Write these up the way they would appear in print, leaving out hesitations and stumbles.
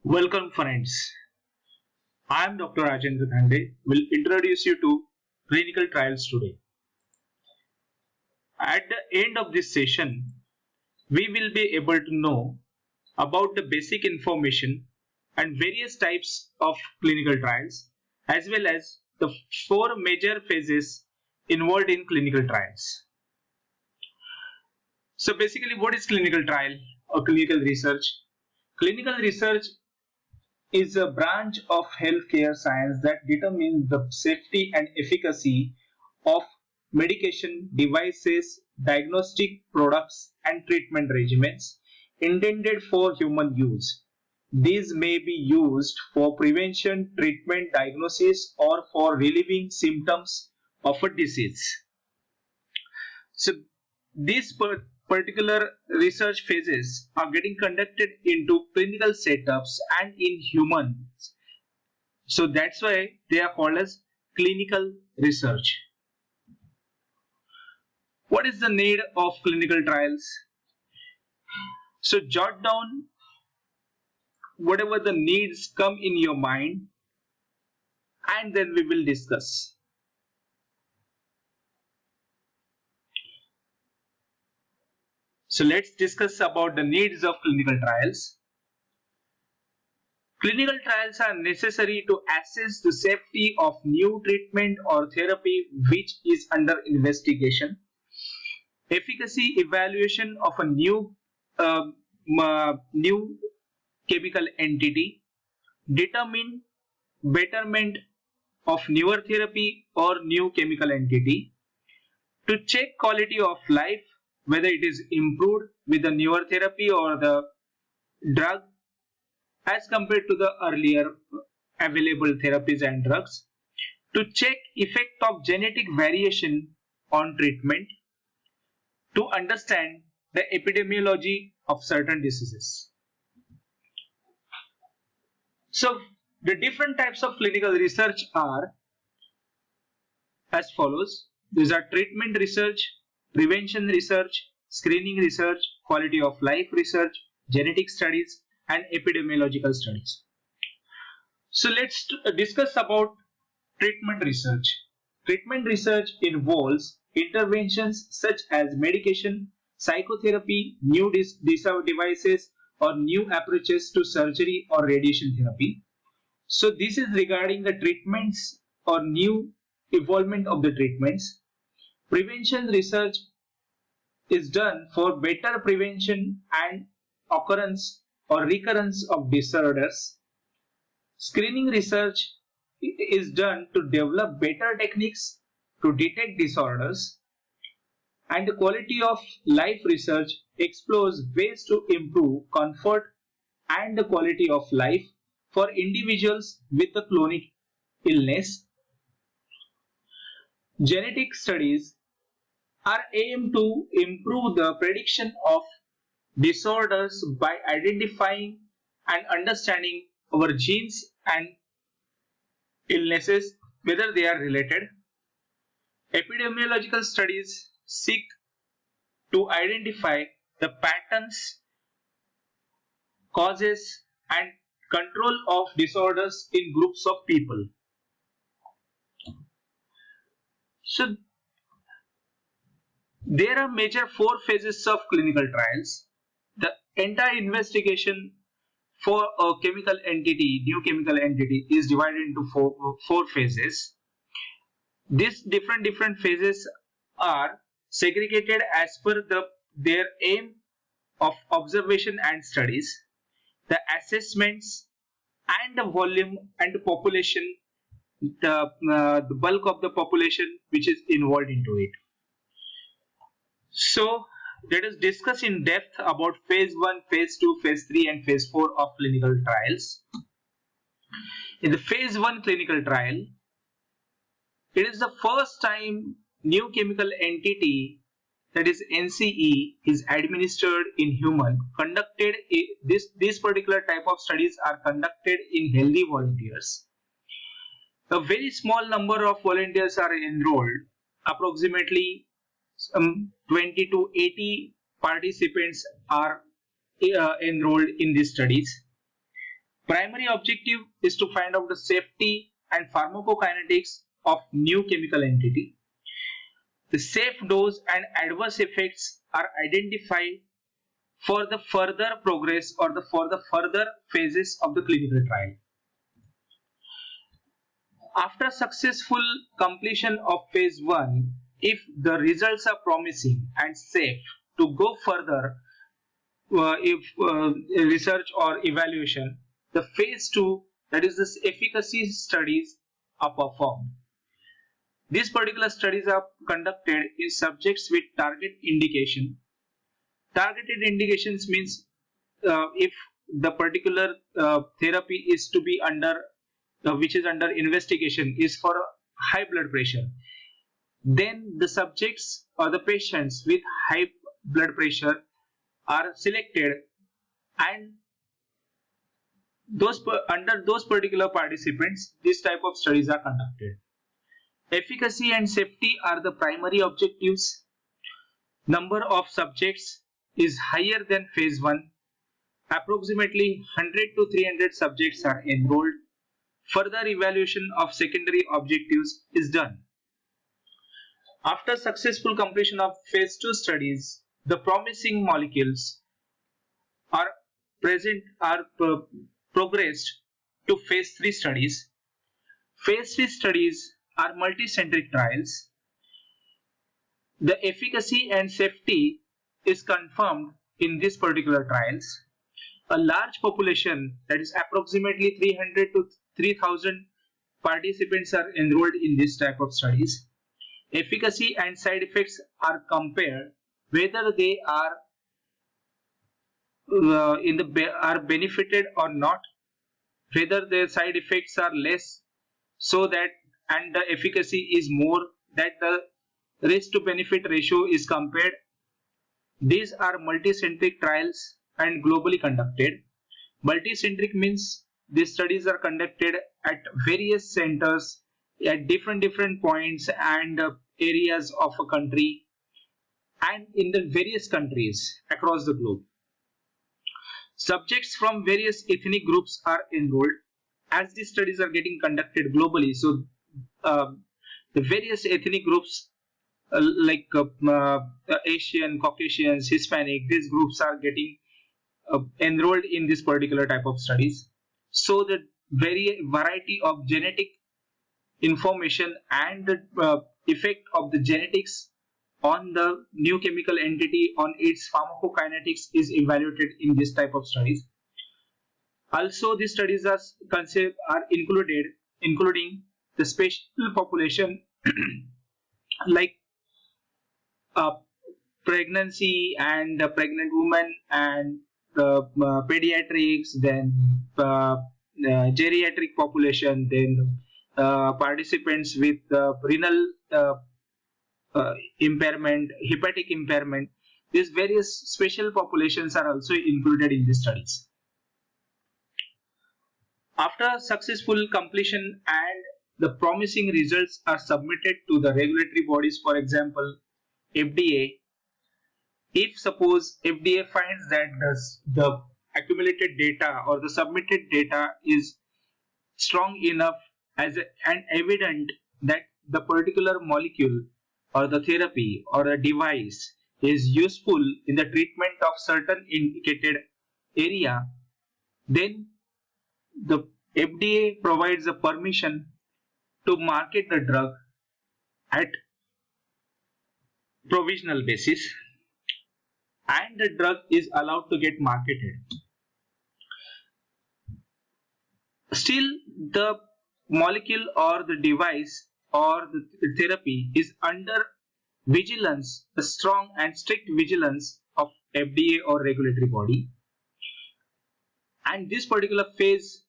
Welcome friends. I am Dr. Rajendra Dhande will introduce you to clinical trials today. At the end of this session, we will be able to know about the basic information and various types of clinical trials as well as the four major phases involved in clinical trials. So basically what is clinical trial or clinical research? Clinical research is a branch of healthcare science that determines the safety and efficacy of medication, devices, diagnostic products, and treatment regimens intended for human use. These may be used for prevention, treatment, diagnosis, or for relieving symptoms of a disease. So, these particular research phases are getting conducted into clinical setups and in humans. So that's why they are called as clinical research. What is the need of clinical trials? So jot down whatever the needs come in your mind and then we will discuss. So let's discuss about the needs of clinical trials. Clinical trials are necessary to assess the safety of new treatment or therapy which is under investigation, efficacy evaluation of a new chemical entity, determine betterment of newer therapy or new chemical entity, to check quality of life, whether it is improved with the newer therapy or the drug as compared to the earlier available therapies and drugs, to check effect of genetic variation on treatment, to understand the epidemiology of certain diseases. So the different types of clinical research are as follows. These are treatment research, prevention research, screening research, quality of life research, genetic studies, and epidemiological studies. So let's discuss about treatment research. Treatment research involves interventions such as medication, psychotherapy, new devices, or new approaches to surgery or radiation therapy. So this is regarding the treatments or new evolvement of the treatments. Prevention research is done for better prevention and occurrence or recurrence of disorders. Screening research is done to develop better techniques to detect disorders. And the quality of life research explores ways to improve comfort and the quality of life for individuals with a chronic illness. Genetic studies are aimed to improve the prediction of disorders by identifying and understanding our genes and illnesses, whether they are related. Epidemiological studies seek to identify the patterns, causes, and control of disorders in groups of people. So there are major four phases of clinical trials. The entire investigation for a chemical entity, new chemical entity, is divided into four phases. These different phases are segregated as per their aim of observation and studies, the assessments, and the volume and the population, the bulk of the population which is involved into it. So let us discuss in depth about phase 1, phase 2, phase 3 and phase 4 of clinical trials. In the phase 1 clinical trial, it is the first time new chemical entity, that is NCE, is administered in human. This particular type of studies are conducted in healthy volunteers. A very small number of volunteers are enrolled, approximately 20 to 80 participants are enrolled in these studies. Primary objective is to find out the safety and pharmacokinetics of new chemical entity. The safe dose and adverse effects are identified for the further progress or for the further phases of the clinical trial. After successful completion of phase 1, if the results are promising and safe to go further research or evaluation, the phase 2, that is the efficacy studies, are performed. These particular studies are conducted in subjects with target indication. Targeted indications means if the particular therapy is to be under which is under investigation is for high blood pressure, then the subjects or the patients with high blood pressure are selected, and under those particular participants this type of studies are conducted. Efficacy and safety are the primary objectives. Number of subjects is higher than phase 1. Approximately 100 to 300 subjects are enrolled. Further evaluation of secondary objectives is done. After successful completion of phase 2 studies, the promising molecules are progressed to phase 3 studies. Phase 3 studies are multicentric trials. The efficacy and safety is confirmed in these particular trials. A large population, that is approximately 300 to 3000 participants, are enrolled in this type of studies. Efficacy and side effects are compared whether they are benefited or not, whether their side effects are less so that and the efficacy is more, that the risk to benefit ratio is compared. These are multicentric trials and globally conducted. Multicentric means these studies are conducted at various centers at different points and areas of a country and in the various countries across the globe. Subjects from various ethnic groups are enrolled as these studies are getting conducted globally. So the various ethnic groups like Asian, Caucasians, Hispanic, these groups are getting enrolled in this particular type of studies. So the variety of genetic information and the effect of the genetics on the new chemical entity, on its pharmacokinetics, is evaluated in this type of studies. Also, these studies are including the special population like pregnancy and pregnant women and pediatrics, then geriatric population, then participants with renal impairment, hepatic impairment. These various special populations are also included in these studies. After successful completion and the promising results are submitted to the regulatory bodies, for example FDA. If suppose FDA finds that the accumulated data or the submitted data is strong enough as and evident that the particular molecule or the therapy or a device is useful in the treatment of certain indicated area, then the FDA provides a permission to market the drug at provisional basis, and the drug is allowed to get marketed. Still, the molecule or the device or the therapy is under vigilance, a strong and strict vigilance of FDA or regulatory body. And this particular phase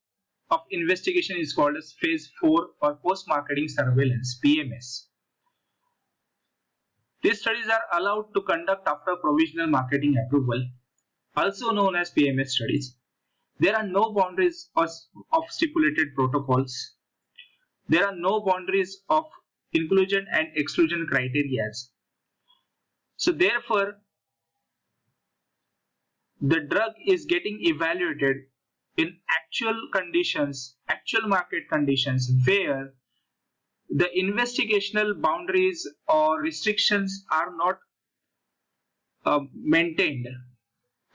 of investigation is called as phase 4 or post-marketing surveillance, PMS. These studies are allowed to conduct after provisional marketing approval, also known as PMS studies. There are no boundaries of stipulated protocols. There are no boundaries of inclusion and exclusion criteria. So therefore, the drug is getting evaluated in actual conditions, actual market conditions, where the investigational boundaries or restrictions are not maintained,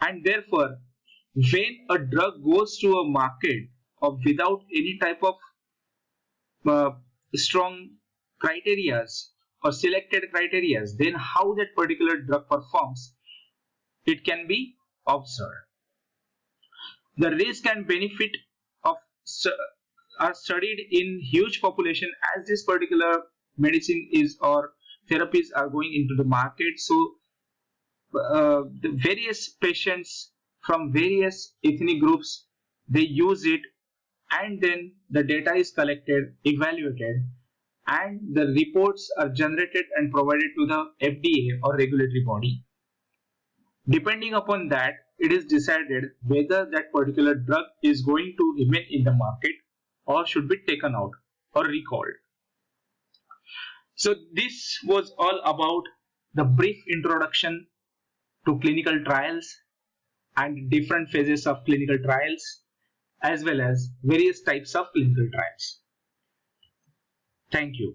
and therefore when a drug goes to a market without any type of uh, strong criterias or selected criterias, then how that particular drug performs, it can be observed. The risk and benefit of are studied in huge population as this particular medicine is or therapies are going into the market. So the various patients from various ethnic groups, they use it, and then the data is collected, evaluated, and the reports are generated and provided to the FDA or regulatory body. Depending upon that, it is decided whether that particular drug is going to remain in the market or should be taken out or recalled. So this was all about the brief introduction to clinical trials and different phases of clinical trials, as well as various types of clinical trials. Thank you.